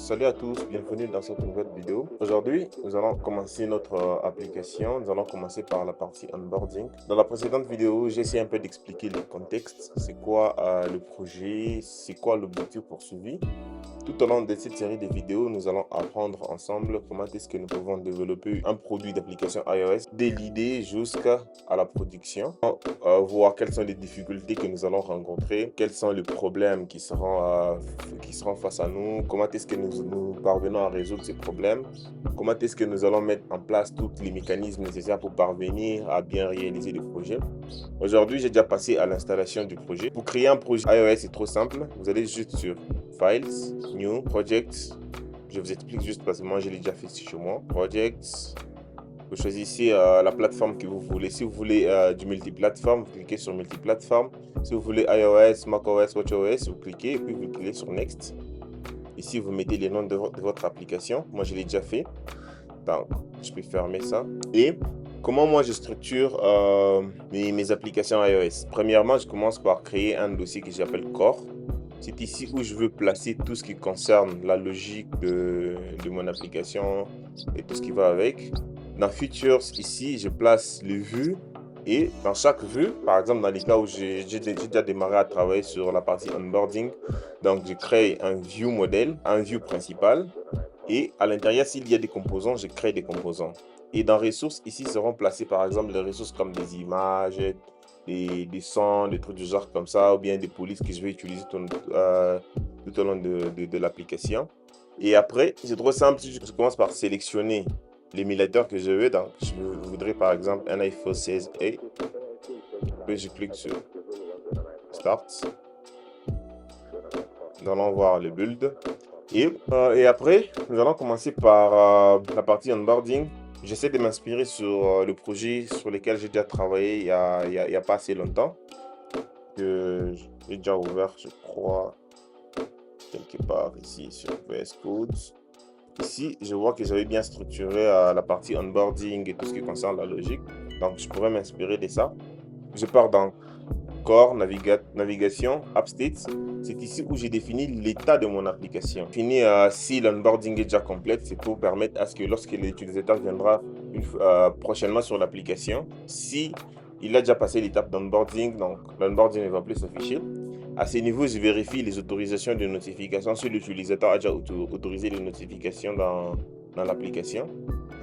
Salut à tous, bienvenue dans cette nouvelle vidéo. Aujourd'hui, nous allons commencer notre application. Nous allons commencer par la partie onboarding. Dans la précédente vidéo, j'ai essayé un peu d'expliquer le contexte. C'est quoi le projet, c'est quoi l'objectif poursuivi. Tout au long de cette série de vidéos, nous allons apprendre ensemble comment est-ce que nous pouvons développer un produit d'application iOS dès l'idée jusqu'à la production. Voir quelles sont les difficultés que nous allons rencontrer, quels sont les problèmes qui seront face à nous, comment est-ce que nous parvenons à résoudre ces problèmes, comment est-ce que nous allons mettre en place tous les mécanismes nécessaires pour parvenir à bien réaliser le projet. Aujourd'hui, j'ai déjà passé à l'installation du projet. Pour créer un projet iOS, c'est trop simple. Vous allez juste sur Files, New, Projects. Je vous explique juste parce que moi, je l'ai déjà fait chez moi. Projects. Vous choisissez la plateforme que vous voulez. Si vous voulez du multiplateforme, vous cliquez sur multiplateforme. Si vous voulez iOS, macOS, watchOS, vous cliquez et puis vous cliquez sur Next. Ici, vous mettez les noms de votre application. Moi, je l'ai déjà fait. Donc, je peux fermer ça. Et comment moi je structure mes applications iOS? Premièrement, je commence par créer un dossier que j'appelle Core. C'est ici où je veux placer tout ce qui concerne la logique de mon application et tout ce qui va avec. Dans Features, ici, je place les vues. Et dans chaque vue, par exemple, dans les cas où j'ai déjà démarré à travailler sur la partie onboarding, donc je crée un view modèle, un view principal. Et à l'intérieur, s'il y a des composants, je crée des composants. Et dans ressources, ici seront placées par exemple des ressources comme des images, des sons, des trucs du genre comme ça, ou bien des polices que je vais utiliser tout au long de l'application. Et après, c'est trop simple, je commence par sélectionner l'émulateur que je veux. Donc, je voudrais par exemple un iPhone 16A. Puis je clique sur Start. Nous allons voir le build. Et après, nous allons commencer par la partie onboarding. J'essaie de m'inspirer sur le projet sur lequel j'ai déjà travaillé il y a pas assez longtemps. Que j'ai déjà ouvert, je crois, quelque part ici sur VS Code. Ici, je vois que j'avais bien structuré la partie onboarding et tout ce qui concerne la logique. Donc, je pourrais m'inspirer de ça. Je pars dans Core, navigation, App States. C'est ici où j'ai défini l'état de mon application. Fini si l'onboarding est déjà complète, c'est pour permettre à ce que lorsque l'utilisateur viendra prochainement sur l'application, si il a déjà passé l'étape d'onboarding, donc l'onboarding ne va plus s'afficher. À ce niveau, je vérifie les autorisations de notification si l'utilisateur a déjà autorisé les notifications dans l'application.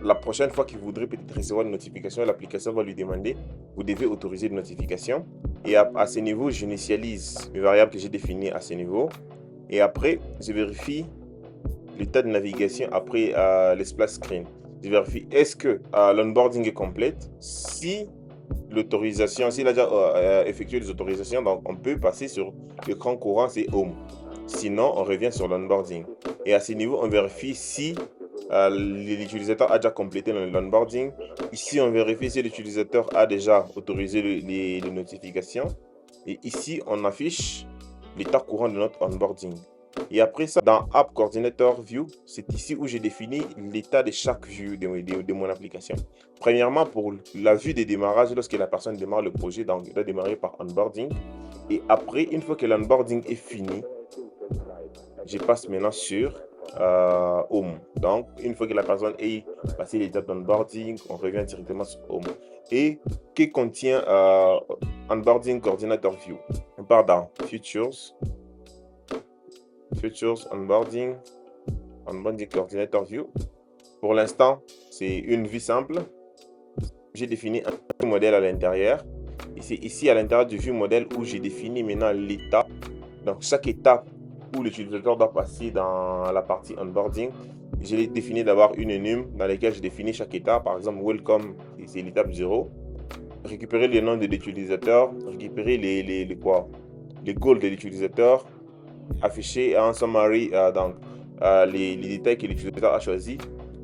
La prochaine fois qu'il voudrait peut-être recevoir une notification, l'application va lui demander vous devez autoriser les notifications. Et à ce niveau, j'initialise les variables que j'ai définies à ce niveau. Et après, je vérifie l'état de navigation après l'espace screen. Je vérifie est-ce que l'onboarding est complète. Si l'autorisation, s'il a déjà effectué les autorisations, donc on peut passer sur l'écran courant, c'est Home. Sinon, on revient sur l'onboarding. Et à ce niveau, on vérifie si l'utilisateur a déjà complété l'onboarding. Ici, on vérifie si l'utilisateur a déjà autorisé les notifications. Et ici, on affiche l'état courant de notre onboarding. Et après ça, dans App Coordinator View, c'est ici où j'ai défini l'état de chaque vue de mon application. Premièrement, pour la vue de démarrage, lorsque la personne démarre le projet, donc il doit démarrer par onboarding. Et après, une fois que l'onboarding est fini, je passe maintenant sur Home. Donc, une fois que la personne ait passé l'étape d'onboarding, on revient directement sur Home. Et que contient Onboarding Coordinator View? On part dans Features, Onboarding Coordinator View. Pour l'instant, c'est une vue simple. J'ai défini un modèle à l'intérieur. Et c'est ici à l'intérieur du vue modèle où j'ai défini maintenant l'état. Donc, chaque étape où l'utilisateur doit passer dans la partie onboarding, je l'ai défini d'avoir une enum dans laquelle je définis chaque étape. Par exemple, welcome, c'est l'étape 0. Récupérer les noms de l'utilisateur, récupérer les goals de l'utilisateur, afficher un summary, donc les détails que l'utilisateur a choisi,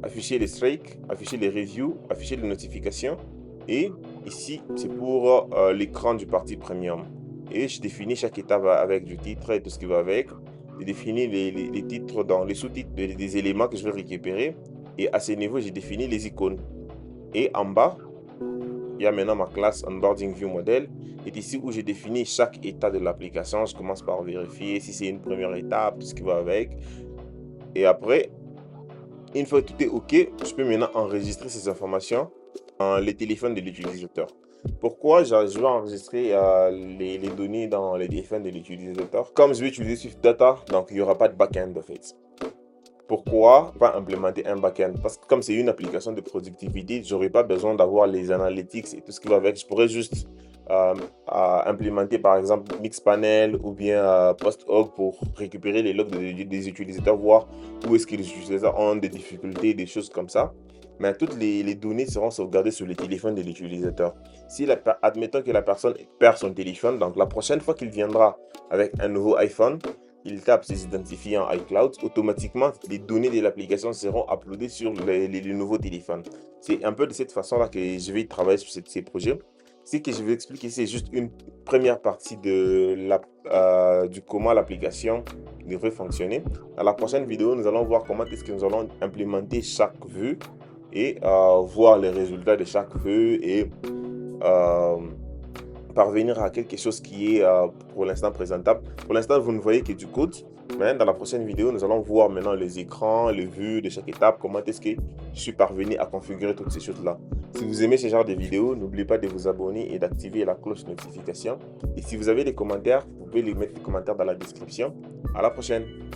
afficher les streaks, afficher les reviews, afficher les notifications. Et ici, c'est pour l'écran du partie premium. Et je définis chaque étape avec du titre et tout ce qui va avec. Je définis les titres dans les sous-titres des éléments que je vais récupérer. Et à ce niveau, j'ai défini les icônes. Et en bas, il y a maintenant ma classe Onboarding View Model. Et ici où j'ai défini chaque état de l'application, je commence par vérifier si c'est une première étape, tout ce qui va avec. Et après, une fois que tout est OK, je peux maintenant enregistrer ces informations dans les téléphones de l'utilisateur. Pourquoi je vais enregistrer les données dans les téléphones de l'utilisateur? Comme je vais utiliser Swift Data, donc il n'y aura pas de back-end en fait. Pourquoi pas implémenter un back-end? Parce que comme c'est une application de productivité, je n'aurai pas besoin d'avoir les analytics et tout ce qui va avec. Je pourrais juste implémenter par exemple Mixpanel ou bien PostHog pour récupérer les logs des utilisateurs, voir où est-ce que les utilisateurs ont des difficultés, des choses comme ça. Mais toutes les données seront sauvegardées sur le téléphone de l'utilisateur. Si admettons que la personne perd son téléphone, donc la prochaine fois qu'il viendra avec un nouveau iPhone, il tape ses identifiants iCloud, automatiquement les données de l'application seront uploadées sur les nouveaux téléphones. C'est un peu de cette façon-là que je vais travailler sur ces projets. Ce que je vais expliquer, c'est juste une première partie du comment l'application devrait fonctionner. Dans la prochaine vidéo, nous allons voir comment est-ce que nous allons implémenter chaque vue et voir les résultats de chaque vue et euh, parvenir à quelque chose qui est pour l'instant présentable. Pour l'instant, vous ne voyez que du code, mais dans la prochaine vidéo, nous allons voir maintenant les écrans, les vues de chaque étape, comment est-ce que je suis parvenu à configurer toutes ces choses-là. Si vous aimez ce genre de vidéos, n'oubliez pas de vous abonner et d'activer la cloche de notification. Et si vous avez des commentaires, vous pouvez les mettre les commentaires dans la description. À la prochaine!